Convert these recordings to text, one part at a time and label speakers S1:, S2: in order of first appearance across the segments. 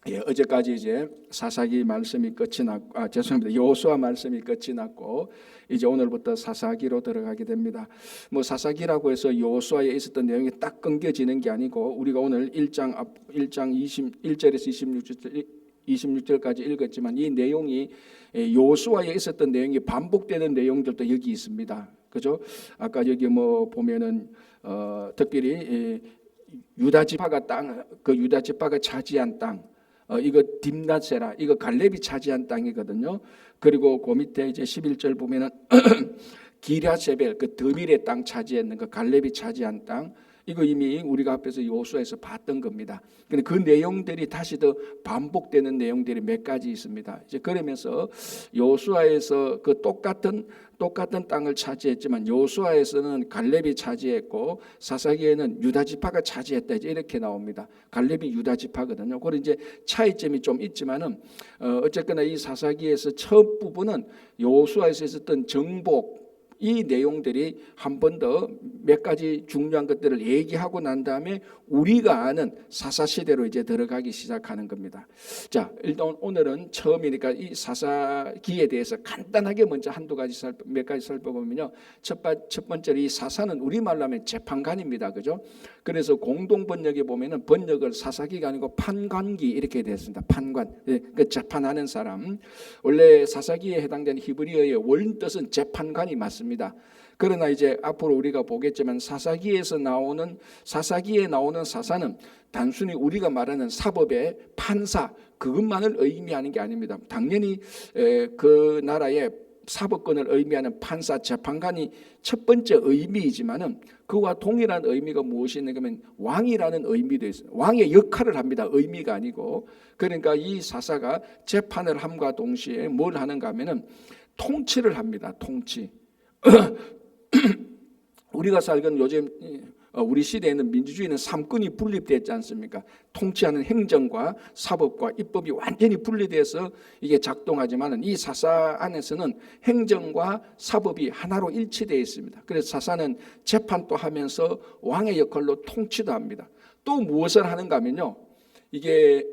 S1: 예, 어제까지 이제 사사기 말씀이 끝이 났고, 죄송합니다. 여호수아 말씀이 끝이 났고, 이제 오늘부터 사사기로 들어가게 됩니다. 뭐 사사기라고 해서 여호수아에 있었던 내용이 딱 끊겨지는 게 아니고, 우리가 오늘 1장 21절에서 26절까지 읽었지만 이 내용이 여호수아에 있었던 내용이 반복되는 내용들도 여기 있습니다. 그죠? 아까 여기 뭐 보면은 특별히 유다 지파가 유다 지파가 차지한 땅, 이거 딥나세라, 이거 갈렙이 차지한 땅이거든요. 그리고 그 밑에 이제 11절 보면은 기랴세벨, 그 드빌의 땅 차지했는 그 갈렙이 차지한 땅, 이거 이미 우리가 앞에서 여호수아에서 봤던 겁니다. 근데 그 내용들이 다시 더 반복되는 내용들이 몇 가지 있습니다. 이제 그러면서 여호수아에서 그 똑같은 땅을 차지했지만 여호수아에서는 갈렙이 차지했고 사사기에는 유다 지파가 차지했다, 이제 이렇게 나옵니다. 갈렙이 유다 지파거든요. 그런 이제 차이점이 좀 있지만은 어쨌거나 이 사사기에서 첫 부분은 여호수아에서 있었던 정복, 이 내용들이 한 번 더 몇 가지 중요한 것들을 얘기하고 난 다음에 우리가 아는 사사시대로 이제 들어가기 시작하는 겁니다. 자, 일단 오늘은 처음이니까 이 사사기에 대해서 간단하게 먼저 몇 가지 살펴보면요. 첫 번째로 이 사사는 우리말로 하면 재판관입니다. 그죠? 그래서 공동 번역에 보면은 번역을 사사기가 아니고 판관기 이렇게 되었습니다. 판관, 그 재판하는 사람. 원래 사사기에 해당되는 히브리어의 원 뜻은 재판관이 맞습니다. 그러나 이제 앞으로 우리가 보겠지만 사사기에 나오는 사사는 단순히 우리가 말하는 사법의 판사, 그것만을 의미하는 게 아닙니다. 당연히 그 나라의 사법권을 의미하는 판사, 재판관이 첫 번째 의미이지만은 그와 동일한 의미가 무엇이 있냐면 왕이라는 의미도 있어요. 왕의 역할을 합니다. 의미가 아니고. 그러니까 이 사사가 재판을 함과 동시에 뭘 하는가 하면은 통치를 합니다. 통치. 우리가 살건 요즘 우리 시대에는 민주주의는 삼권이 분립되었지 않습니까? 통치하는 행정과 사법과 입법이 완전히 분리돼서 이게 작동하지만 이 사사 안에서는 행정과 사법이 하나로 일치되어 있습니다. 그래서 사사는 재판도 하면서 왕의 역할로 통치도 합니다. 또 무엇을 하는가 하면요, 이게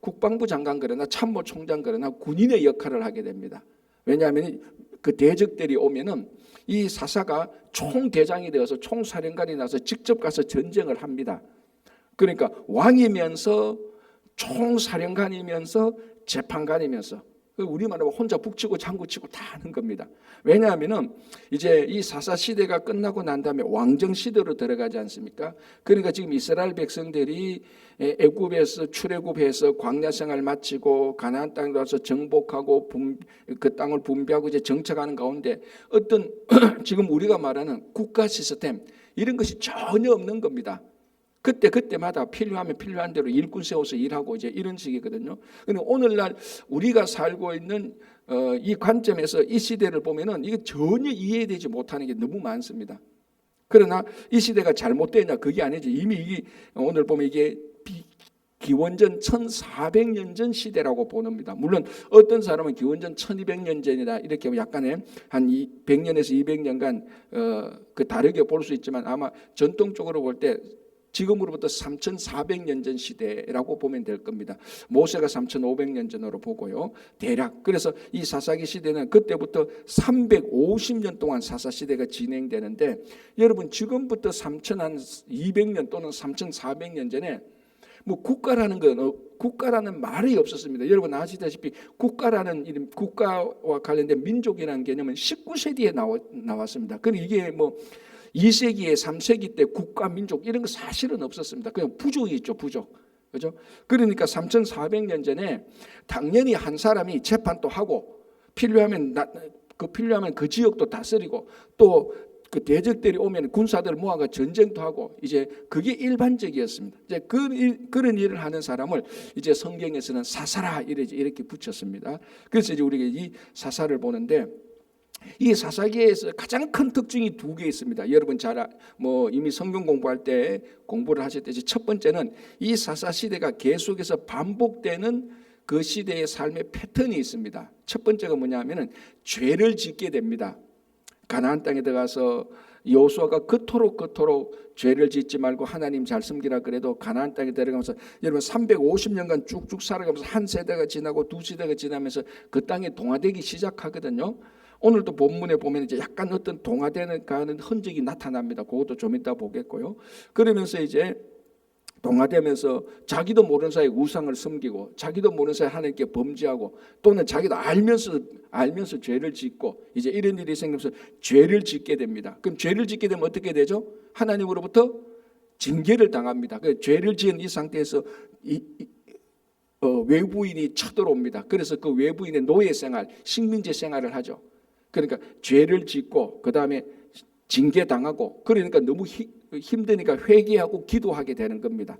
S1: 국방부 장관 그러나 참모총장 그러나 군인의 역할을 하게 됩니다. 왜냐하면 그 대적들이 오면은 이 사사가 총대장이 되어서 총사령관이 나서 직접 가서 전쟁을 합니다. 그러니까 왕이면서 총사령관이면서 재판관이면서 우리말로 혼자 북치고 장구치고 다 하는 겁니다. 왜냐하면은 이제 이 사사 시대가 끝나고 난 다음에 왕정 시대로 들어가지 않습니까? 그러니까 지금 이스라엘 백성들이 애굽에서 출애굽해서 광야 생활 마치고 가나안 땅에 와서 정복하고 그 땅을 분배하고 이제 정착하는 가운데 어떤 지금 우리가 말하는 국가 시스템 이런 것이 전혀 없는 겁니다. 그때마다 필요하면 필요한 대로 일꾼 세워서 일하고 이제 이런 식이거든요. 그런데 오늘날 우리가 살고 있는 이 관점에서 이 시대를 보면은 이게 전혀 이해되지 못하는 게 너무 많습니다. 그러나 이 시대가 잘못되냐 그게 아니지. 이미 오늘 보면 이게 기원전 1400년 전 시대라고 보는니다. 물론 어떤 사람은 기원전 1200년 전이다 이렇게 약간의 한 100년에서 200년간 그 다르게 볼 수 있지만 아마 전통적으로 볼 때 지금으로부터 3400년 전 시대라고 보면 될 겁니다. 모세가 3500년 전으로 보고요. 대략. 그래서 이 사사기 시대는 그때부터 350년 동안 사사 시대가 진행되는데 여러분 지금부터 3200년 또는 3400년 전에 뭐 국가라는 말이 없었습니다. 여러분 아시다시피 국가라는 이름, 국가와 관련된 민족이라는 개념은 19세기에 나왔습니다. 그럼 이게 뭐 2세기에 3세기 때 국가 민족 이런 거 사실은 없었습니다. 그냥 부족이 있죠, 부족. 그죠? 그러니까 3400년 전에 당연히 한 사람이 재판도 하고 필요하면 그 지역도 다스리고 또 그 대적들이 오면 군사들을 모아가 전쟁도 하고 이제 그게 일반적이었습니다. 이제 그런 일을 하는 사람을 이제 성경에서는 사사라 이렇게 붙였습니다. 그래서 이제 우리가 이 사사를 보는데 이 사사기에서 가장 큰 특징이 두 개 있습니다. 여러분 이미 성경 공부할 때 공부를 하셨듯이 첫 번째는 이 사사 시대가 계속해서 반복되는 그 시대의 삶의 패턴이 있습니다. 첫 번째가 뭐냐면은 죄를 짓게 됩니다. 가나안 땅에 들어가서 여호수아가 그토록 죄를 짓지 말고 하나님 잘 섬기라 그래도 가나안 땅에 들어가면서 여러분 350년간 쭉쭉 살아가면서 한 세대가 지나고 두 세대가 지나면서 그 땅이 동화되기 시작하거든요. 오늘도 본문에 보면 이제 약간 어떤 동화되는 가는 흔적이 나타납니다. 그것도 좀 이따 보겠고요. 그러면서 이제 동화되면서 자기도 모르는 사이에 우상을 섬기고 자기도 모르는 사이에 하나님께 범죄하고 또는 자기도 알면서 죄를 짓고 이제 이런 일이 생기면서 죄를 짓게 됩니다. 그럼 죄를 짓게 되면 어떻게 되죠? 하나님으로부터 징계를 당합니다. 그 죄를 지은 이 상태에서 외부인이 쳐들어옵니다. 그래서 그 외부인의 노예 생활, 식민지 생활을 하죠. 그러니까 죄를 짓고 그 다음에 징계 당하고 그러니까 너무 힘드니까 회개하고 기도하게 되는 겁니다.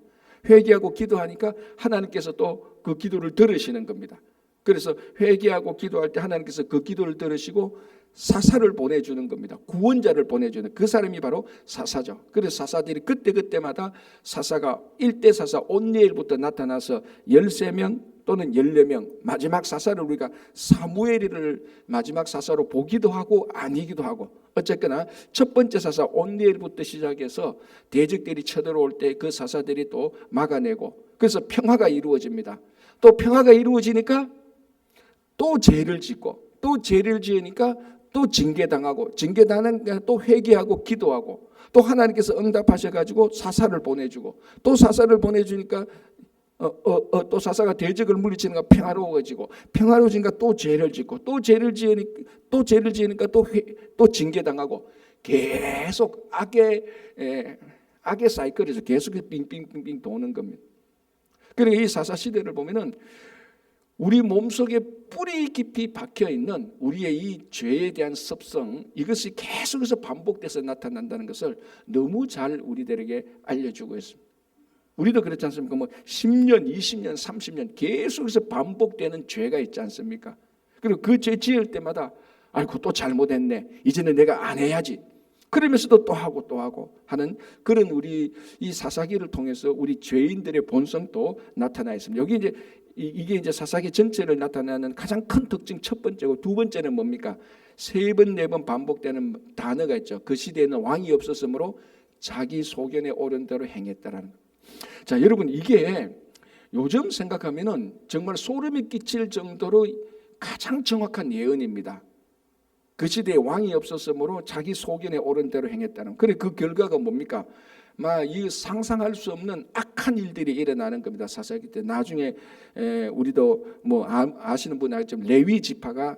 S1: 회개하고 기도하니까 하나님께서 또 그 기도를 들으시는 겁니다. 그래서 회개하고 기도할 때 하나님께서 그 기도를 들으시고 사사를 보내주는 겁니다. 구원자를 보내주는 그 사람이 바로 사사죠. 그래서 사사들이 그때마다 사사가 1대 사사 온니엘부터 나타나서 13명 또는 14명 마지막 사사를 우리가 사무엘을 마지막 사사로 보기도 하고 아니기도 하고 어쨌거나 첫 번째 사사 온니엘부터 시작해서 대적들이 쳐들어올 때 그 사사들이 또 막아내고 그래서 평화가 이루어집니다. 또 평화가 이루어지니까 또 죄를 짓고 또 죄를 지으니까 또 징계당하고 징계당하니까 또 회개하고 기도하고 또 하나님께서 응답하셔가지고 사사를 보내주고 또 사사를 보내주니까 또 사사가 대적을 물리치니까 평화로워지고 평화로워지니까 또 죄를 짓고 또 죄를 지으니까 또 징계당하고 계속 악의 사이클에서 계속 빙빙빙빙 도는 겁니다. 그러니까 이 사사 시대를 보면은 우리 몸속에 뿌리 깊이 박혀있는 우리의 이 죄에 대한 습성 이것이 계속해서 반복돼서 나타난다는 것을 너무 잘 우리들에게 알려주고 있습니다. 우리도 그렇지 않습니까? 뭐 10년, 20년, 30년 계속해서 반복되는 죄가 있지 않습니까? 그리고 그 죄 지을 때마다 아이고 또 잘못했네. 이제는 내가 안 해야지. 그러면서도 또 하고 하는 그런 우리 이 사사기를 통해서 우리 죄인들의 본성도 나타나 있습니다. 여기 이게 이제 사사기 전체를 나타내는 가장 큰 특징 첫 번째고 두 번째는 뭡니까? 3번, 4번 반복되는 단어가 있죠. 그 시대에는 왕이 없었으므로 자기 소견에 오른 대로 행했다라는 것. 자, 여러분 이게 요즘 생각하면은 정말 소름이 끼칠 정도로 가장 정확한 예언입니다. 그 시대에 왕이 없었으므로 자기 소견에 오른 대로 행했다는. 그래 그 결과가 뭡니까? 이 상상할 수 없는 악한 일들이 일어나는 겁니다. 사사기 때 나중에 우리도 뭐 아시는 분 알겠지만 레위 지파가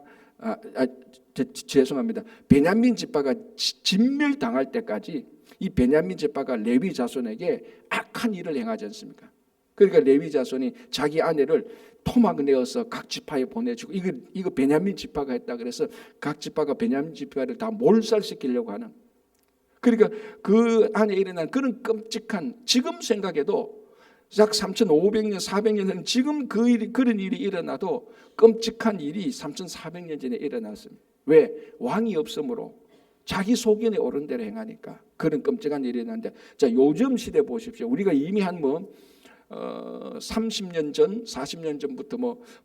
S1: 죄송합니다. 베냐민 지파가 진멸당할 때까지 이 베냐민 지파가 레위 자손에게 악한 일을 행하지 않습니까? 그러니까 레위 자손이 자기 아내를 토막 내어서 각 지파에 보내주고 이거 베냐민 지파가 했다 그래서 각 지파가 베냐민 지파를 다 몰살시키려고 하는. 그러니까 그 안에 일어난 그런 끔찍한 지금 생각해도 약 3,500년 400년은 지금 그런 일이 일어나도 끔찍한 일이 3,400년 전에 일어났습니다. 왜? 왕이 없으므로 자기 소견에 오른 대로 행하니까 그런 끔찍한 일이 일어났는데 자 요즘 시대 보십시오. 우리가 이미 한 30년 전, 40년 전부터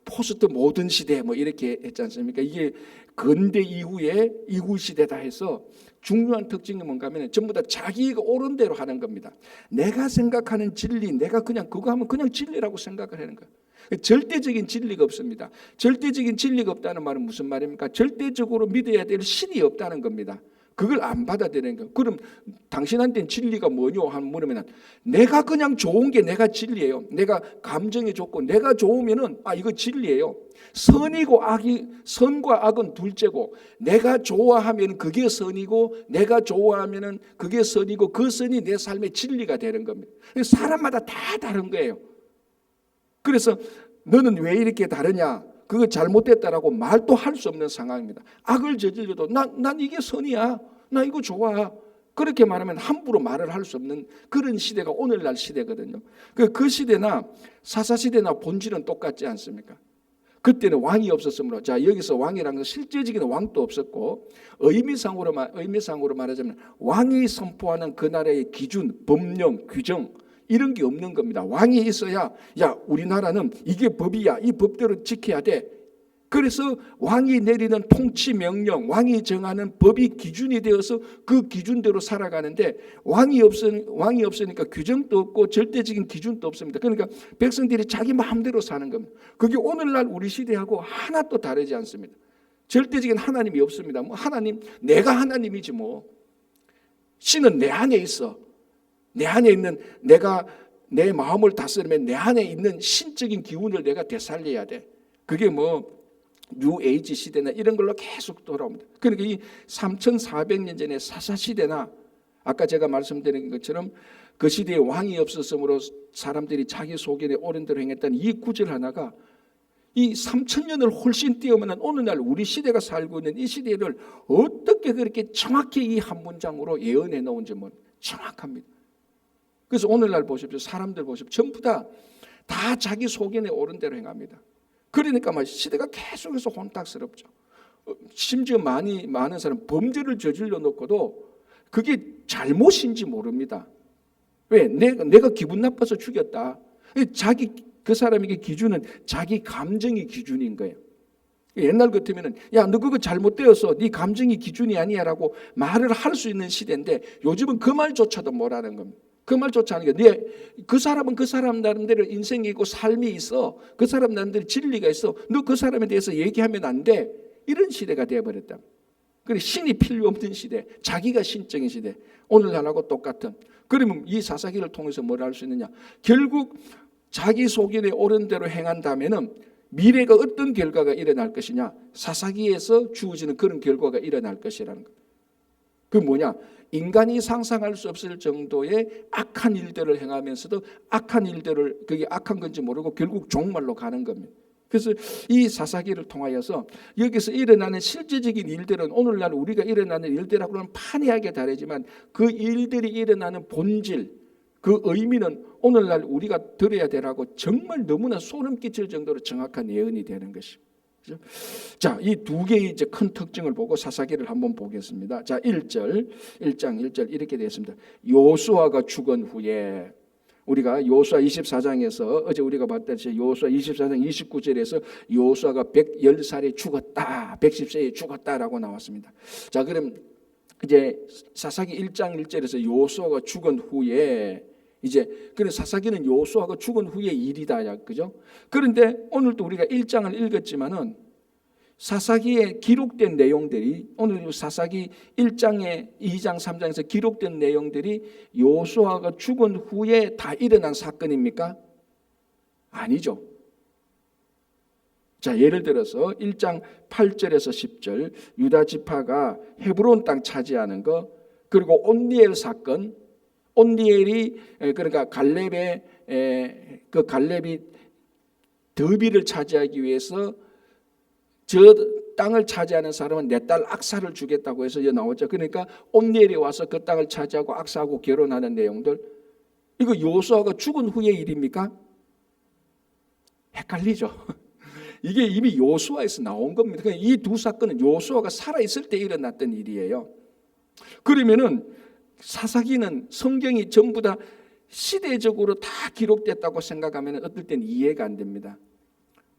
S1: 포스트 모던 시대 이렇게 했지 않습니까? 이게 근대 이후 시대다 해서 중요한 특징이 뭔가 하면 전부 다 자기가 옳은 대로 하는 겁니다. 내가 생각하는 진리, 내가 그냥 그거 하면 그냥 진리라고 생각을 하는 거예요. 절대적인 진리가 없습니다. 절대적인 진리가 없다는 말은 무슨 말입니까? 절대적으로 믿어야 될 신이 없다는 겁니다. 그걸 안 받아들이는 거예요. 그럼 당신한테는 진리가 뭐냐 하면 물으면 내가 그냥 좋은 게 내가 진리예요. 내가 감정이 좋고 내가 좋으면은 이거 진리예요. 선과 악은 둘째고 내가 좋아하면 그게 선이고 내가 좋아하면은 그게 선이고 그 선이 내 삶의 진리가 되는 겁니다. 사람마다 다 다른 거예요. 그래서 너는 왜 이렇게 다르냐? 그거 잘못됐다라고 말도 할 수 없는 상황입니다. 악을 저질러도 난 이게 선이야. 나 이거 좋아. 그렇게 말하면 함부로 말을 할 수 없는 그런 시대가 오늘날 시대거든요. 그 시대나 사사시대나 본질은 똑같지 않습니까? 그때는 왕이 없었으므로 자 여기서 왕이라는 건 실제적인 왕도 없었고 의미상으로 말하자면 왕이 선포하는 그 나라의 기준, 법령, 규정 이런 게 없는 겁니다. 왕이 있어야 우리나라는 이게 법이야. 이 법대로 지켜야 돼. 그래서 왕이 내리는 통치 명령, 왕이 정하는 법이 기준이 되어서 그 기준대로 살아가는데 왕이 없으니까 규정도 없고 절대적인 기준도 없습니다. 그러니까 백성들이 자기 마음대로 사는 겁니다. 그게 오늘날 우리 시대하고 하나도 다르지 않습니다. 절대적인 하나님이 없습니다. 뭐 하나님, 내가 하나님이지 뭐. 신은 내 안에 있어. 내 안에 있는 내가 내 마음을 다스리면 내 안에 있는 신적인 기운을 내가 되살려야 돼. 그게 뭐 뉴에이지 시대나 이런 걸로 계속 돌아옵니다. 그러니까 이 3400년 전에 사사시대나 아까 제가 말씀드린 것처럼 그 시대에 왕이 없었으므로 사람들이 자기 소견에 옳은 대로 행했다는 이 구절 하나가 이 3000년을 훨씬 뛰어넘는 오늘날 우리 시대가 살고 있는 이 시대를 어떻게 그렇게 정확히 이 한 문장으로 예언해 놓은지 뭐 정확합니다. 그래서 오늘날 보십시오. 사람들 보십시오. 전부 다 자기 소견에 옳은 대로 행합니다. 그러니까 막 시대가 계속해서 혼탁스럽죠. 심지어 많은 사람 범죄를 저질러 놓고도 그게 잘못인지 모릅니다. 왜? 내가 기분 나빠서 죽였다. 그 사람에게 기준은 자기 감정이 기준인 거예요. 옛날 같으면은 야, 너 그거 잘못되어서 네 감정이 기준이 아니야라고 말을 할 수 있는 시대인데 요즘은 그 말조차도 뭐라는 겁니다. 그 말조차 하는 게 그 사람은 그 사람 나름대로 인생이 있고 삶이 있어. 그 사람 나름대로 진리가 있어. 너 그 사람에 대해서 얘기하면 안 돼. 이런 시대가 되어버렸다. 그래 신이 필요 없는 시대, 자기가 신적인 시대. 오늘날하고 똑같은. 그러면 이 사사기를 통해서 뭘 할 수 있느냐? 결국 자기 소견에 옳은 대로 행한다면은 미래가 어떤 결과가 일어날 것이냐? 사사기에서 주어지는 그런 결과가 일어날 것이라는 것. 그 뭐냐? 인간이 상상할 수 없을 정도의 악한 일들을 행하면서도 악한 일들을 그게 악한 건지 모르고 결국 종말로 가는 겁니다. 그래서 이 사사기를 통하여서 여기서 일어나는 실제적인 일들은 오늘날 우리가 일어나는 일들하고는 판이하게 다르지만 그 일들이 일어나는 본질, 그 의미는 오늘날 우리가 들어야 되라고 정말 너무나 소름 끼칠 정도로 정확한 예언이 되는 것입니다. 그렇죠? 자, 이 두 개의 이제 큰 특징을 보고 사사기를 한번 보겠습니다. 자, 1장 1절 이렇게 되어 있습니다. 요수아가 죽은 후에 우리가 요수아 24장에서 어제 우리가 봤듯이 요수아 24장 29절에서 요수아가 110살에 죽었다, 110세에 죽었다라고 나왔습니다. 자, 그럼 이제 사사기 1장 1절에서 요수아가 죽은 후에 이제 그런 사사기는 요수아가 죽은 후의 일이다, 그죠? 그런데 오늘도 우리가 1장을 읽었지만은 사사기에 기록된 내용들이 오늘 사사기 1장에 2장 3장에서 기록된 내용들이 요수아가 죽은 후에 다 일어난 사건입니까? 아니죠. 자, 예를 들어서 1장 8절에서 10절 유다 지파가 헤브론 땅 차지하는 거, 그리고 온니엘 사건, 온니엘이 그러니까 갈렙이 더비를 차지하기 위해서 저 땅을 차지하는 사람은 내 딸 악사를 주겠다고 해서 나왔죠. 그러니까 온니엘이 와서 그 땅을 차지하고 악사하고 결혼하는 내용들, 이거 요수아가 죽은 후의 일입니까? 헷갈리죠. 이게 이미 요수아에서 나온 겁니다. 이 두 사건은 요수아가 살아있을 때 일어났던 일이에요. 그러면은 사사기는 성경이 전부 다 시대적으로 다 기록됐다고 생각하면 어떨 땐 이해가 안 됩니다.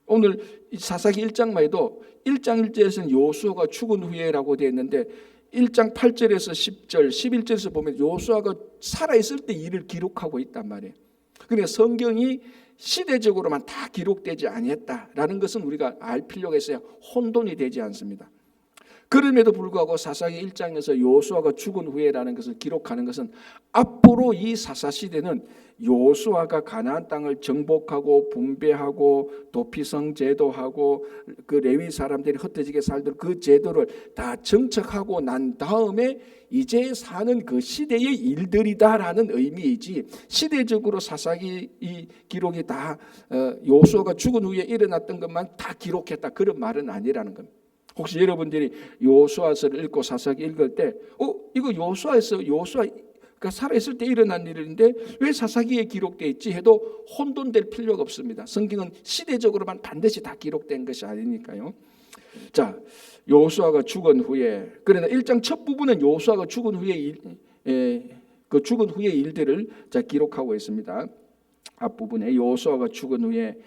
S1: 오늘 사사기 1장만 해도 1장 1절에서는 요수아가 죽은 후에라고 되어 있는데 1장 8절에서 10절, 11절에서 보면 요수아가 살아있을 때 일을 기록하고 있단 말이에요. 그러니까 성경이 시대적으로만 다 기록되지 아니했다라는 것은 우리가 알 필요가 있어야 혼돈이 되지 않습니다. 그럼에도 불구하고 사사기 1장에서 요수아가 죽은 후에라는 것을 기록하는 것은 앞으로 이 사사시대는 요수아가 가나안 땅을 정복하고 분배하고 도피성 제도하고 그 레위 사람들이 흩어지게 살도록 그 제도를 다 정착하고 난 다음에 이제 사는 그 시대의 일들이다라는 의미이지, 시대적으로 사사기 이 기록이 다 요수아가 죽은 후에 일어났던 것만 다 기록했다, 그런 말은 아니라는 겁니다. 혹시 여러분들이 요수아서를 읽고 사사기 읽을 때 이거 요수아가 살아있을 때 일어난 일인데 왜 사사기에 기록되어 있지 해도 혼돈될 필요가 없습니다. 성경은 시대적으로만 반드시 다 기록된 것이 아니니까요. 자, 요수아가 죽은 후에, 그러나 1장 첫 부분은 요수아가 죽은 후에 그 죽은 후의 일들을 자 기록하고 있습니다. 앞부분에 요수아가 죽은 후에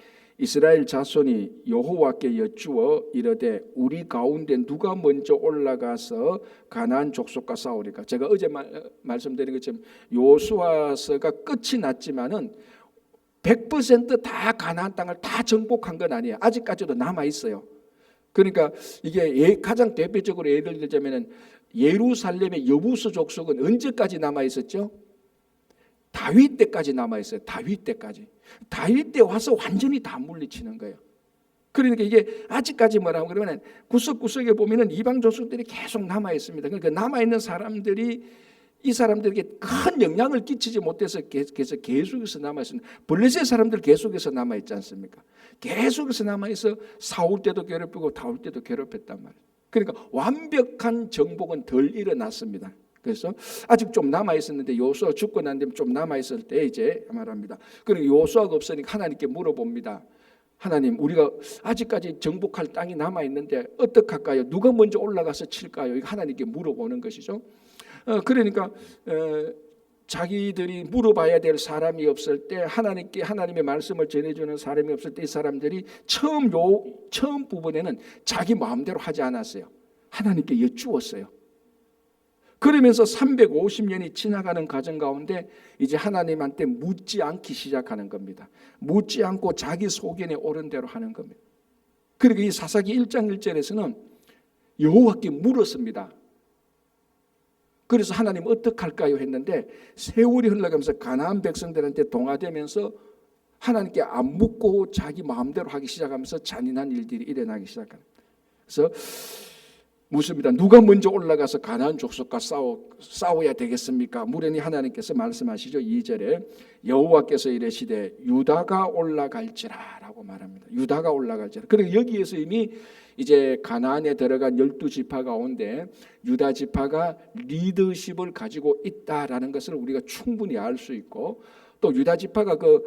S1: 이스라엘 자손이 여호와께 여쭈어 이르되 우리 가운데 누가 먼저 올라가서 가나안 족속과 싸우리까. 제가 어제 말씀드린 것처럼 여호수아서가 끝이 났지만은 100%다 가나안 땅을 다 정복한 건 아니에요. 아직까지도 남아 있어요. 그러니까 이게 가장 대표적으로 예를 들자면은 예루살렘의 여부스 족속은 언제까지 남아 있었죠? 다윗 때까지 남아 있어요. 다윗 때까지. 다윗 때 와서 완전히 다 물리치는 거예요. 그러니까 이게 아직까지 뭐라고 그러면 구석구석에 보면은 이방 족속들이 계속 남아 있습니다. 그러니까 남아 있는 사람들이 이 사람들에게 큰 영향을 끼치지 못해서 계속해서 남아 있습니다. 블레셋 사람들 계속해서 남아 있지 않습니까? 계속해서 남아 있어 사울 때도 괴롭히고 다울 때도 괴롭혔단 말이에요. 그러니까 완벽한 정복은 덜 일어났습니다. 그래서 아직 좀 남아 있었는데 여호수아 죽고 난 뒤에 좀 남아 있을 때 이제 말합니다. 그리고 여호수아가 없으니까 하나님께 물어봅니다. 하나님, 우리가 아직까지 정복할 땅이 남아 있는데 어떡할까요? 누가 먼저 올라가서 칠까요? 하나님께 물어보는 것이죠. 그러니까 자기들이 물어봐야 될 사람이 없을 때, 하나님께 하나님의 말씀을 전해주는 사람이 없을 때 이 사람들이 처음 부분에는 자기 마음대로 하지 않았어요. 하나님께 여쭈었어요. 그러면서 350년이 지나가는 과정 가운데 이제 하나님한테 묻지 않기 시작하는 겁니다. 묻지 않고 자기 소견에 옳은 대로 하는 겁니다. 그리고 이 사사기 1장 1절에서는 여호와께 물었습니다. 그래서 하나님 어떡할까요 했는데 세월이 흘러가면서 가나안 백성들한테 동화되면서 하나님께 안 묻고 자기 마음대로 하기 시작하면서 잔인한 일들이 일어나기 시작합니다. 그래서 묻습니다. 누가 먼저 올라가서 가나안 족속과 싸워야 되겠습니까? 무련히 하나님께서 말씀하시죠. 2절에 여호와께서 이르시되 유다가 올라갈지라 라고 말합니다. 유다가 올라갈지라. 그리고 여기에서 이미 이제 가나안에 들어간 12지파 가운데 유다 지파가 리더십을 가지고 있다라는 것을 우리가 충분히 알 수 있고, 또 유다 지파가 그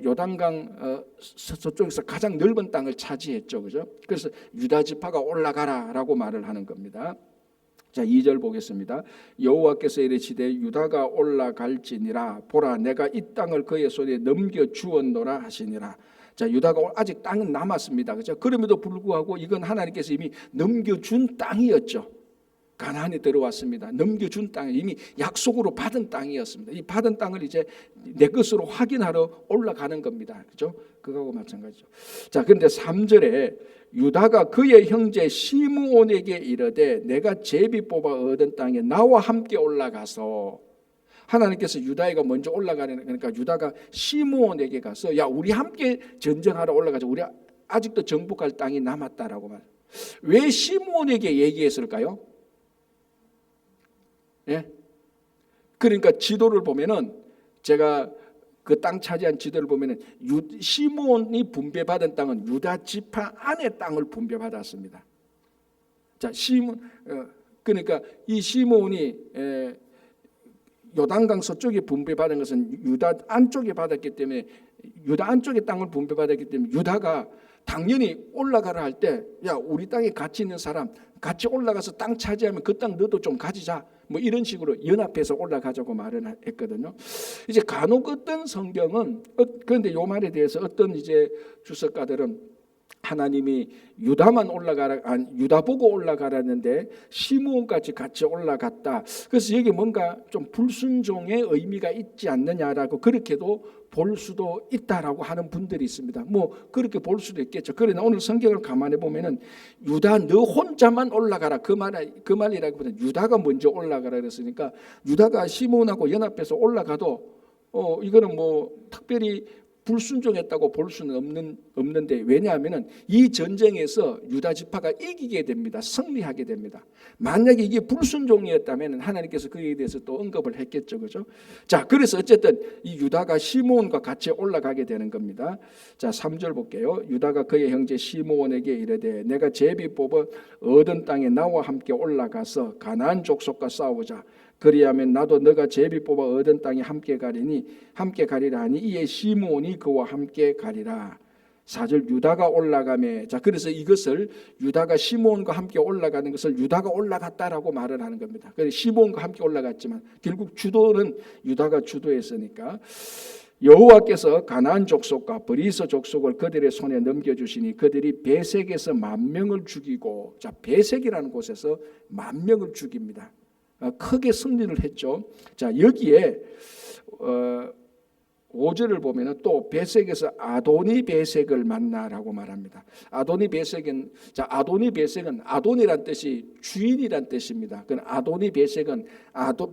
S1: 요단강 서쪽에서 가장 넓은 땅을 차지했죠, 그죠? 그래서 유다 지파가 올라가라라고 말을 하는 겁니다. 자, 2절 보겠습니다. 여호와께서 이르시되 유다가 올라갈지니라 보라 내가 이 땅을 그의 손에 넘겨 주었노라 하시니라. 자, 유다가 아직 땅은 남았습니다, 그죠? 그럼에도 불구하고 이건 하나님께서 이미 넘겨준 땅이었죠. 가나안에 들어왔습니다. 넘겨준 땅, 이미 약속으로 받은 땅이었습니다. 이 받은 땅을 이제 내 것으로 확인하러 올라가는 겁니다. 그죠? 그거하고 마찬가지죠. 자, 그런데 3절에 유다가 그의 형제 시므온에게 이르되 내가 제비 뽑아 얻은 땅에 나와 함께 올라가서, 하나님께서 유다가 먼저 올라가는, 그러니까 유다가 시므온에게 가서 야, 우리 함께 전쟁하러 올라가자. 우리 아직도 정복할 땅이 남았다라고 말. 왜 시므온에게 얘기했을까요? 예? 그러니까 지도를 보면은, 제가 그 땅 차지한 지도를 보면은 시므온이 분배받은 땅은 유다 지파 안의 땅을 분배받았습니다. 자, 그러니까 이 시므온이 요단강 서쪽에 분배받은 것은 유다 안쪽에 받았기 때문에, 유다 안쪽의 땅을 분배받았기 때문에 유다가 당연히 올라가라 할 때, 야, 우리 땅에 같이 있는 사람 같이 올라가서 땅 차지하면 그 땅 너도 좀 가지자, 뭐 이런 식으로 연합해서 올라가자고 말을 했거든요. 이제 간혹 어떤 성경은, 그런데 요 말에 대해서 어떤 이제 주석가들은 하나님이 유다만 올라가라, 유다 보고 올라가라는데 시므온까지 같이 올라갔다. 그래서 여기 뭔가 좀 불순종의 의미가 있지 않느냐라고 그렇게도 볼 수도 있다라고 하는 분들이 있습니다. 뭐 그렇게 볼 수도 있겠죠. 그러나 오늘 성경을 가만히 보면은 유다 너 혼자만 올라가라 그 말이라기보다는 유다가 먼저 올라가라 그랬으니까 유다가 시므온하고 연합해서 올라가도 이거는 뭐 특별히 불순종했다고 볼 수는 없는데, 왜냐하면 이 전쟁에서 유다 지파가 이기게 됩니다. 승리하게 됩니다. 만약에 이게 불순종이었다면 하나님께서 그에 대해서 또 언급을 했겠죠, 그죠? 자, 그래서 어쨌든 이 유다가 시므온과 같이 올라가게 되는 겁니다. 자, 3절 볼게요. 유다가 그의 형제 시므온에게 이르되 내가 제비 뽑아 얻은 땅에 나와 함께 올라가서 가나안 족속과 싸우자. 그리하면 나도 너가 제비 뽑아 얻은 땅에 함께 가리라 하니 이에 시므온이 그와 함께 가리라. 4절 유다가 올라가매. 자, 그래서 이것을 유다가 시므온과 함께 올라가는 것을 유다가 올라갔다라고 말을 하는 겁니다. 그래서 시므온과 함께 올라갔지만 결국 주도는 유다가 주도했으니까 여호와께서 가나안 족속과 브리스 족속을 그들의 손에 넘겨주시니 그들이 베색에서 10,000명을 죽이고, 자, 베색이라는 곳에서 10,000명을 죽입니다. 크게 승리를 했죠. 자, 여기에 5절을 보면 또 베색에서 아도니 베색을 만나라고 말합니다. 아도니 베색은, 자, 아도니 베색은 아돈이란 뜻이 주인이란 뜻입니다. 그 아도니 베색은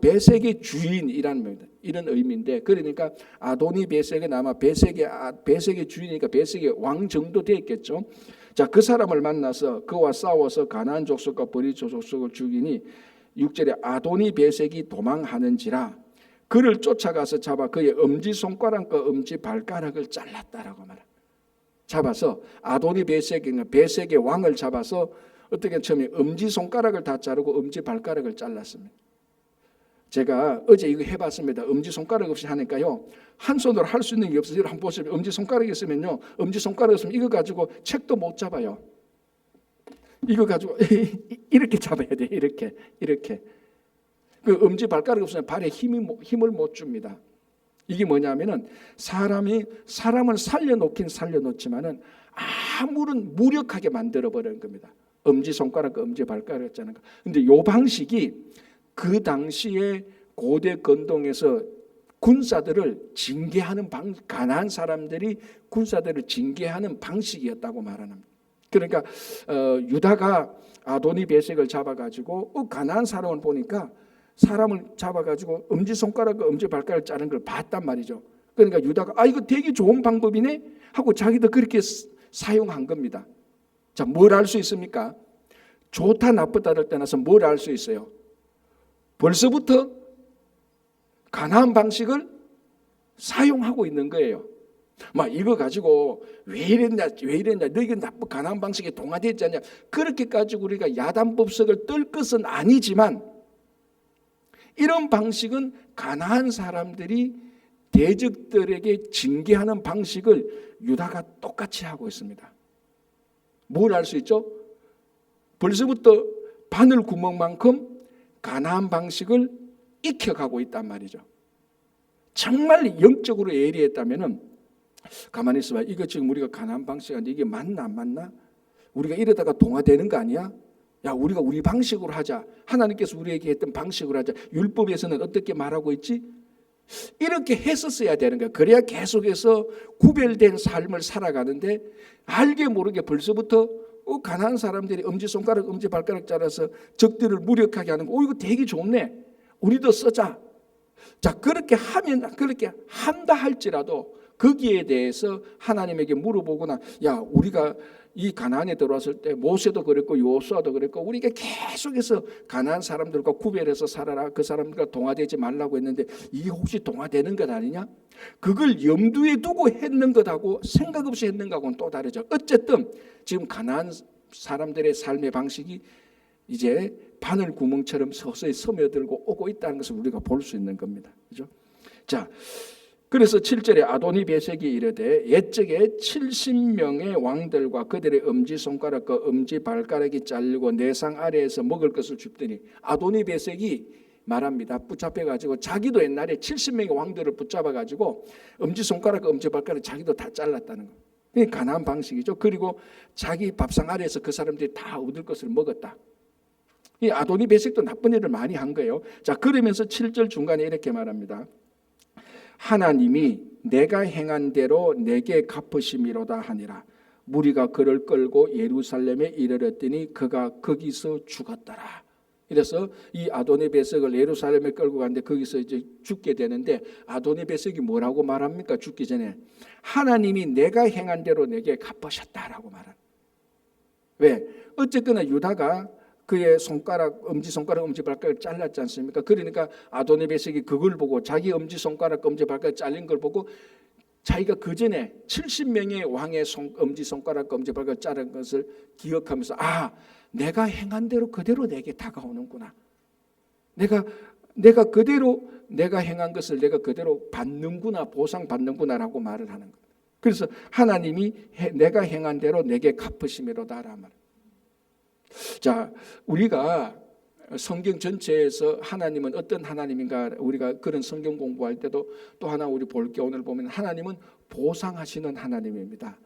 S1: 베색의 주인이라는 이런 의미인데, 그러니까 아도니 베색은 아마 베색의 주인이니까 베색의 왕 정도 되었겠죠. 자, 그 사람을 만나서 그와 싸워서 가나안 족속과 브리스 족속을 죽이니 6절에 아도니 베색이 도망하는지라 그를 쫓아가서 잡아 그의 엄지손가락과 엄지발가락을 잘랐다라고 말합니다. 잡아서 아도니 베색의 왕을 잡아서 어떻게 처음에 엄지손가락을 다 자르고 엄지발가락을 잘랐습니다. 제가 어제 이거 해봤습니다. 엄지손가락 없이 하니까요, 한 손으로 할 수 있는 게 없어요. 한번 보시면 엄지손가락이 있으면요, 엄지손가락 없으면 이거 가지고 책도 못 잡아요. 이거 가지고 이렇게 잡아야 돼. 이렇게. 그 엄지발가락이 없으면 발에 힘을 못 줍니다. 이게 뭐냐면은 사람을 살려놓긴 살려놓지만은 아무런 무력하게 만들어버리는 겁니다. 엄지손가락, 엄지발가락 있잖아요. 근데 이 방식이 그 당시에 고대 건동에서 군사들을 징계하는 가난한 사람들이 군사들을 징계하는 방식이었다고 말하는 겁니다. 그러니까 유다가 아도니 베색을 잡아가지고 가난한 사람을 보니까 사람을 잡아가지고 엄지손가락과 엄지발가락을 자른 걸 봤단 말이죠. 그러니까 유다가 이거 되게 좋은 방법이네 하고 자기도 그렇게 사용한 겁니다. 자, 뭘 알 수 있습니까? 좋다 나쁘다를 떠나서 뭘 알 수 있어요? 벌써부터 가나안 방식을 사용하고 있는 거예요. 막 이거 가지고 왜 이랬냐 너희가 나쁜 가나안 방식에 동화되지 않냐, 그렇게 가지고 우리가 야단법석을 떨 것은 아니지만 이런 방식은 가나안 사람들이 대적들에게 징계하는 방식을 유다가 똑같이 하고 있습니다. 뭘 알 수 있죠? 벌써부터 바늘 구멍만큼 가나안 방식을 익혀가고 있단 말이죠. 정말 영적으로 예리했다면은 가만히 있어봐. 이거 지금 우리가 가나안 방식인데 이게 맞나 안 맞나? 우리가 이러다가 동화되는 거 아니야? 야, 우리가 우리 방식으로 하자. 하나님께서 우리에게 했던 방식으로 하자. 율법에서는 어떻게 말하고 있지? 이렇게 했었어야 되는 거야. 그래야 계속해서 구별된 삶을 살아가는데 알게 모르게 벌써부터 가난한 사람들이 엄지손가락, 엄지발가락 자라서 적들을 무력하게 하는 거. 이거 되게 좋네. 우리도 쓰자. 자, 그렇게 한다 할지라도 거기에 대해서 하나님에게 물어보거나, 야, 우리가 이 가나안에 들어왔을 때 모세도 그랬고 여호수아도 그랬고 우리가 계속해서 가나안 사람들과 구별해서 살아라, 그 사람들과 동화되지 말라고 했는데 이게 혹시 동화되는 것 아니냐? 그걸 염두에 두고 했는 것하고 생각 없이 했는 것하고는 또 다르죠. 어쨌든 지금 가나안 사람들의 삶의 방식이 이제 바늘 구멍처럼 서서히 스며들고 오고 있다는 것을 우리가 볼 수 있는 겁니다. 그죠? 자, 그래서 7절에 아도니 베색이 이르되 옛적에 70명의 왕들과 그들의 엄지손가락과 엄지발가락이 잘리고 내상 아래에서 먹을 것을 줍더니, 아도니 베색이 말합니다. 붙잡혀가지고 자기도 옛날에 70명의 왕들을 붙잡아가지고 엄지손가락과 엄지발가락 자기도 다 잘랐다는 거. 이게 가나안 방식이죠. 그리고 자기 밥상 아래에서 그 사람들이 다 얻을 것을 먹었다. 이 아도니 베색도 나쁜 일을 많이 한 거예요. 자, 그러면서 7절 중간에 이렇게 말합니다. 하나님이 내가 행한 대로 내게 갚으심이로다 하니라. 무리가 그를 끌고 예루살렘에 이르렀더니 그가 거기서 죽었더라. 그래서 이 아도니 베색을 예루살렘에 끌고 갔는데 거기서 이제 죽게 되는데, 아도니 베색이 뭐라고 말합니까? 죽기 전에 하나님이 내가 행한 대로 내게 갚으셨다라고 말합니다. 왜? 어쨌거나 유다가 그의 엄지손가락, 엄지발가락을 잘랐지 않습니까? 그러니까 아도니 베색이 그걸 보고 자기 엄지손가락, 엄지발가락 잘린 걸 보고 자기가 그 전에 70명의 왕의 엄지손가락, 엄지발가락 자른 것을 기억하면서 내가 행한 대로 그대로 내게 다가오는구나. 내가 그대로 내가 행한 것을 내가 그대로 받는구나, 보상받는구나라고 말을 하는 거예요. 그래서 하나님이 내가 행한 대로 내게 갚으심이로다라 말. 자, 우리가 성경 전체에서 하나님은 어떤 하나님인가 우리가 그런 성경 공부할 때도 또 하나 우리 볼 게 오늘 보면 하나님은 보상하시는 하나님입니다.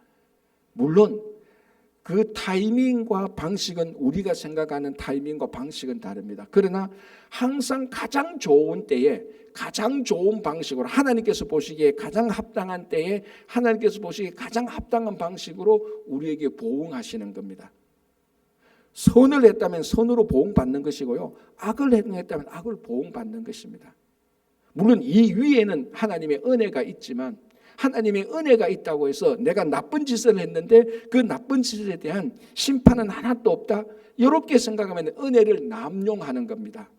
S1: 물론 그 타이밍과 방식은 우리가 생각하는 타이밍과 방식은 다릅니다. 그러나 항상 가장 좋은 때에 가장 좋은 방식으로 하나님께서 보시기에 가장 합당한 때에 하나님께서 보시기에 가장 합당한 방식으로 우리에게 보응하시는 겁니다. 선을 했다면 선으로 보응받는 것이고요. 악을 행했다면 악을 보응받는 것입니다. 물론 이 위에는 하나님의 은혜가 있지만 하나님의 은혜가 있다고 해서 내가 나쁜 짓을 했는데 그 나쁜 짓에 대한 심판은 하나도 없다. 이렇게 생각하면 은혜를 남용하는 겁니다.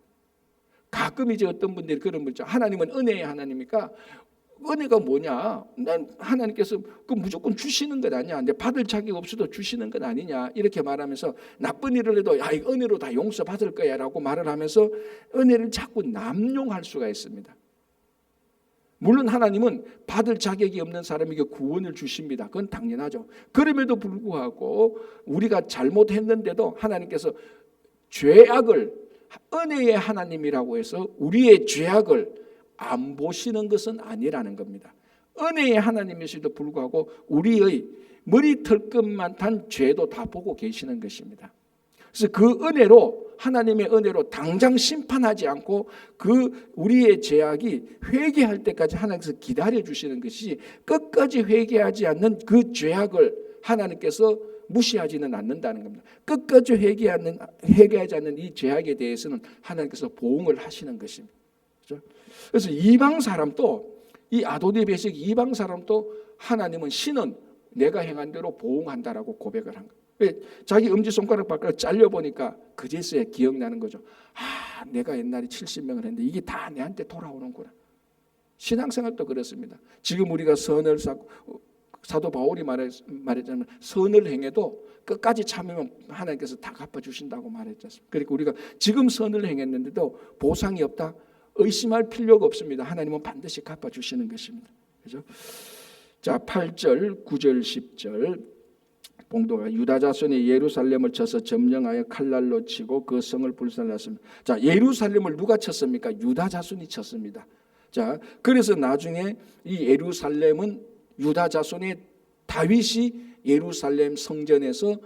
S1: 가끔 이제 어떤 분들이 그런 분이죠. 하나님은 은혜의 하나님이니까 은혜가 뭐냐? 난 하나님께서 그 무조건 주시는 것 아니야. 내 받을 자격 없어도 주시는 것 아니냐? 이렇게 말하면서 나쁜 일을 해도 야, 이거 은혜로 다 용서받을 거야라고 말을 하면서 은혜를 자꾸 남용할 수가 있습니다. 물론 하나님은 받을 자격이 없는 사람에게 구원을 주십니다. 그건 당연하죠. 그럼에도 불구하고 우리가 잘못했는데도 하나님께서 죄악을 은혜의 하나님이라고 해서 우리의 죄악을 안 보시는 것은 아니라는 겁니다. 은혜의 하나님이시도 불구하고 우리의 머리털끝만 탄 죄도 다 보고 계시는 것입니다. 그래서 그 은혜로 하나님의 은혜로 당장 심판하지 않고 그 우리의 죄악이 회개할 때까지 하나님께서 기다려 주시는 것이 끝까지 회개하지 않는 그 죄악을 하나님께서 무시하지는 않는다는 겁니다. 끝까지 회개하지 않는 이 죄악에 대해서는 하나님께서 보응을 하시는 것입니다. 그렇죠? 그래서 이방 사람도 이 아도니 배식 이방 사람도 하나님은 신은 내가 행한 대로 보응한다라고 고백을 한 거예요. 자기 엄지손가락 발가락 잘려보니까 그제서야 기억나는 거죠. 아, 내가 옛날에 70명을 했는데 이게 다 내한테 돌아오는구나. 신앙생활도 그렇습니다. 지금 우리가 선을 쌓고 사도 바울이 말했잖아요. 선을 행해도 끝까지 참으면 하나님께서 다 갚아주신다고 말했지 않습니까? 그러니까 우리가 지금 선을 행했는데도 보상이 없다? 의심할 필요가 없습니다. 하나님은 반드시 갚아주시는 것입니다. 그죠? 자, 8절, 9절, 10절 봉도가 유다 자손이 예루살렘을 쳐서 점령하여 칼날로 치고 그 성을 불살랐습니다. 자, 예루살렘을 누가 쳤습니까? 유다 자손이 쳤습니다. 자, 그래서 나중에 이 예루살렘은 유다 자손의 다윗이 예루살렘 성전에서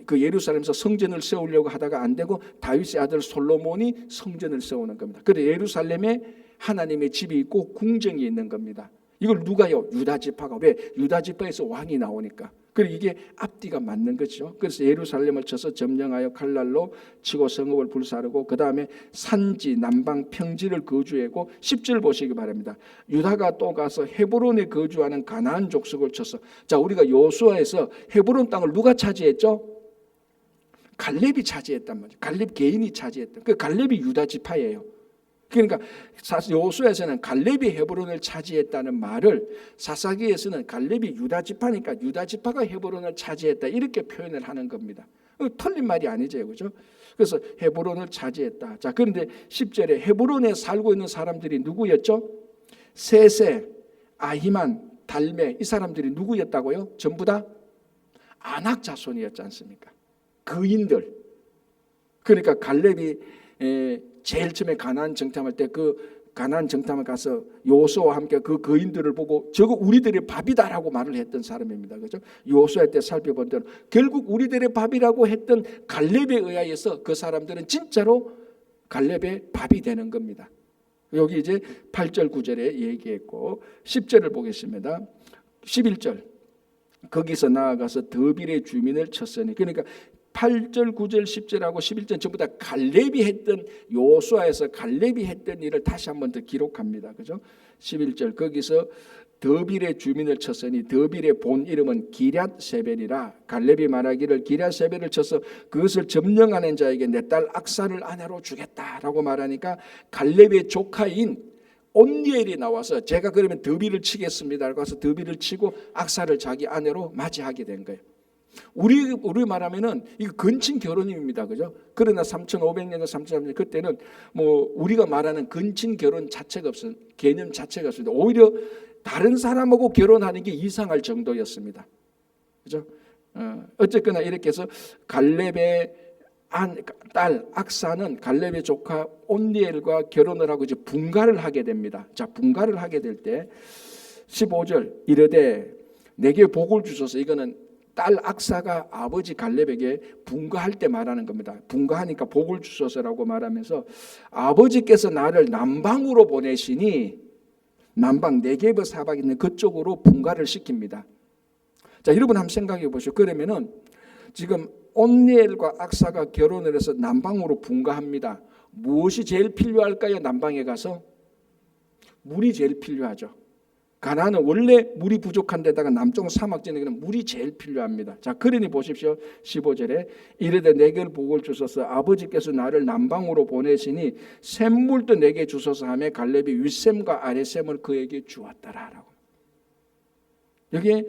S1: 그 예루살렘에서 성전을 세우려고 하다가 안 되고 다윗의 아들 솔로몬이 성전을 세우는 겁니다. 그래서 예루살렘에 하나님의 집이 있고 궁정이 있는 겁니다. 이걸 누가요? 유다 지파가. 왜? 유다 지파에서 왕이 나오니까. 그리고 이게 앞뒤가 맞는 거죠. 그래서 예루살렘을 쳐서 점령하여 칼날로 치고 성읍을 불사르고 그 다음에 산지 남방 평지를 거주하고 10절 보시기 바랍니다. 유다가 또 가서 헤브론에 거주하는 가나안 족속을 쳐서 자 우리가 요수아에서 헤브론 땅을 누가 차지했죠? 갈렙이 차지했단 말이에요. 갈렙 개인이 차지했던. 그 갈렙이 유다 지파예요. 그러니까 요수에서는 갈렙이 헤브론을 차지했다는 말을 사사기에서는 갈렙이 유다 지파니까 유다 지파가 헤브론을 차지했다 이렇게 표현을 하는 겁니다. 틀린 말이 아니죠, 그렇죠? 그래서 헤브론을 차지했다. 자, 그런데 10절에 헤브론에 살고 있는 사람들이 누구였죠? 세세, 아히만, 달메 이 사람들이 누구였다고요? 전부 다 아낙 자손이었지 않습니까? 거인들. 그러니까 갈렙이 제일 처음에 가나안 정탐할 때 그 가나안 정탐을 가서 요수아와 함께 그 거인들을 보고 저거 우리들의 밥이다라고 말을 했던 사람입니다. 그렇죠? 요수아 때 살펴본 대로 결국 우리들의 밥이라고 했던 갈렙에 의하여서 그 사람들은 진짜로 갈렙의 밥이 되는 겁니다. 여기 이제 8절 9절에 얘기했고 10절을 보겠습니다. 11절 거기서 나아가서 더빌의 주민을 쳤으니 그러니까 8절, 9절, 10절하고 11절 전부 다 갈렙이 했던 요수아에서 갈렙이 했던 일을 다시 한 번 더 기록합니다. 그죠? 11절 거기서 더빌의 주민을 쳤으니 더빌의 본 이름은 기럇 세벨이라 갈렙이 말하기를 기럇 세벨을 쳐서 그것을 점령하는 자에게 내 딸 악사를 아내로 주겠다라고 말하니까 갈렙의 조카인 온니엘이 나와서 제가 그러면 더빌을 치겠습니다라고 해서 더빌을 치고 악사를 자기 아내로 맞이하게 된 거예요. 우리 말하면은 이거 근친 결혼입니다, 그죠? 그러나 3,500년, 3,300년 그때는 뭐 우리가 말하는 근친 결혼 자체가 개념 자체가 없습니다. 오히려 다른 사람하고 결혼하는 게 이상할 정도였습니다, 그죠? 어쨌거나 이렇게 해서 갈렙의 딸 악사는 갈렙의 조카 온니엘과 결혼을 하고 이제 분가를 하게 됩니다. 자, 분가를 하게 될 때 15절 이르되 내게 복을 주소서. 이거는 딸 악사가 아버지 갈렙에게 분가할 때 말하는 겁니다. 분가하니까 복을 주소서라고 말하면서 아버지께서 나를 남방으로 보내시니 남방 네게브 사막 있는 그쪽으로 분가를 시킵니다. 자, 여러분 한번 생각해 보시오. 그러면은 지금 온니엘과 악사가 결혼을 해서 남방으로 분가합니다. 무엇이 제일 필요할까요? 남방에 가서 물이 제일 필요하죠. 가나안은 원래 물이 부족한 데다가 남쪽 사막 지역에는 물이 제일 필요합니다. 자, 그러니 보십시오. 15절에 이르되 내게 복을 주소서. 아버지께서 나를 남방으로 보내시니 샘물도 내게 주소서 하며 갈렙이 윗샘과 아랫샘을 그에게 주었더라라고. 여기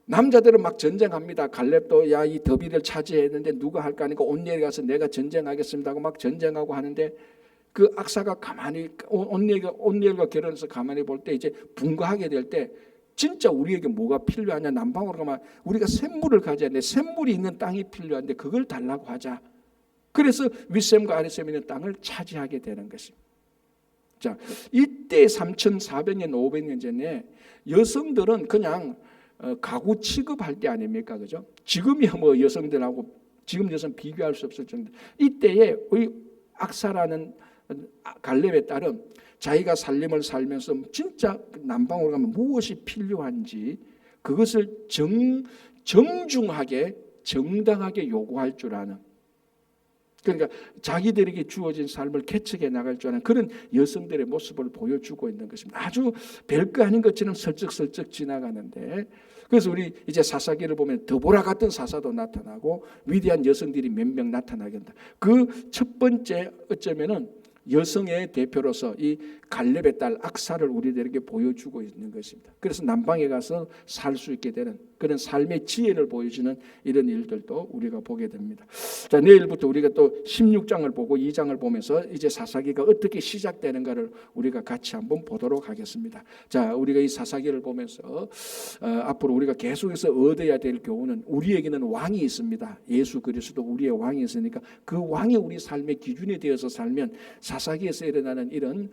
S1: 남자들은 막 전쟁합니다. 갈렙도 야 이 더비를 차지해야 되는데 누가 할까 하니까 온니엘이 가서 내가 전쟁하겠습니다 하고 막 전쟁하고 하는데 그 악사가 가만히 온니엘과 결혼해서 가만히 볼 때 이제 분가하게 될 때 진짜 우리에게 뭐가 필요하냐. 남방으로 가면 우리가 샘물을 가져야 돼. 샘물이 있는 땅이 필요한데 그걸 달라고 하자. 그래서 윗샘과 아랫샘 있는 땅을 차지하게 되는 것입니다. 자, 이때 3,400년 500년 전에 여성들은 그냥 가구 취급할 때 아닙니까? 그죠? 지금이야 뭐 여성들하고 지금 여성 비교할 수 없을 정도. 이때에 우리 악사라는 갈렙의 딸은 자기가 살림을 살면서 진짜 남방으로 가면 무엇이 필요한지 그것을 정중하게 정당하게 요구할 줄 아는, 그러니까 자기들에게 주어진 삶을 개척해 나갈 줄 아는 그런 여성들의 모습을 보여주고 있는 것입니다. 아주 별거 아닌 것처럼 슬쩍슬쩍 지나가는데, 그래서 우리 이제 사사기를 보면 드보라 같은 사사도 나타나고 위대한 여성들이 몇 명 나타나게 한다. 그 첫 번째 어쩌면은 여성의 대표로서 이 갈렙의 딸 악사를 우리들에게 보여주고 있는 것입니다. 그래서 남방에 가서 살 수 있게 되는 그런 삶의 지혜를 보여주는 이런 일들도 우리가 보게 됩니다. 자, 내일부터 우리가 또 16장을 보고 2장을 보면서 이제 사사기가 어떻게 시작되는가를 우리가 같이 한번 보도록 하겠습니다. 자, 우리가 이 사사기를 보면서 앞으로 우리가 계속해서 얻어야 될 교훈은 우리에게는 왕이 있습니다. 예수 그리스도 우리의 왕이 있으니까 그 왕이 우리 삶의 기준이 되어서 살면 사사기에서 일어나는 이런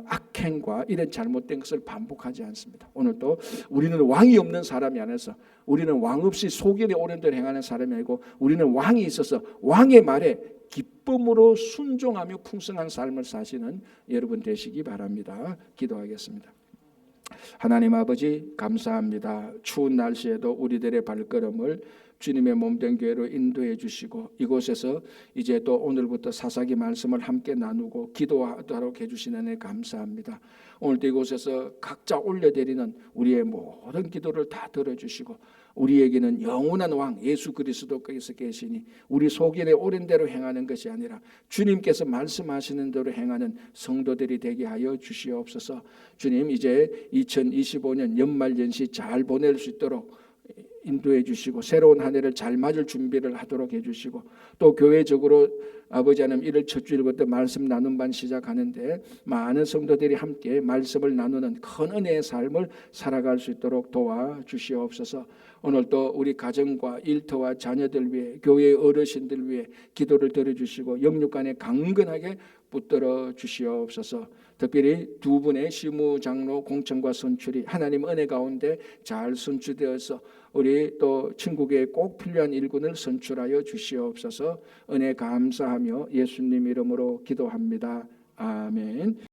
S1: 악행과 이런 잘못된 것을 반복하지 않습니다. 오늘도 우리는 왕이 없는 사람이 아니라서 우리는 왕 없이 소견에 오른 대로 행하는 사람이 아니고 우리는 왕이 있어서 왕의 말에 기쁨으로 순종하며 풍성한 삶을 사시는 여러분 되시기 바랍니다. 기도하겠습니다. 하나님 아버지 감사합니다. 추운 날씨에도 우리들의 발걸음을 주님의 몸된 교회로 인도해 주시고 이곳에서 이제 또 오늘부터 사사기 말씀을 함께 나누고 기도하도록 해주시는 은혜 감사합니다. 오늘도 이곳에서 각자 올려드리는 우리의 모든 기도를 다 들어주시고 우리에게는 영원한 왕 예수 그리스도께서 계시니 우리 소견에 오른 대로 행하는 것이 아니라 주님께서 말씀하시는 대로 행하는 성도들이 되게 하여 주시옵소서. 주님, 이제 2025년 연말연시 잘 보낼 수 있도록 인도해 주시고 새로운 한 해를 잘 맞을 준비를 하도록 해주시고 또 교회적으로 아버지 하나님 이를 첫 주일부터 말씀 나눔 반 시작하는데 많은 성도들이 함께 말씀을 나누는 큰 은혜의 삶을 살아갈 수 있도록 도와주시옵소서. 오늘도 우리 가정과 일터와 자녀들 위해 교회의 어르신들 위해 기도를 들어주시고 영육간에 강건하게 붙들어 주시옵소서. 특별히 두 분의 시무장로 공천과 선출이 하나님 은혜 가운데 잘 선출되어서 우리 또 천국에 꼭 필요한 일꾼을 선출하여 주시옵소서. 은혜 감사하며 예수님 이름으로 기도합니다. 아멘.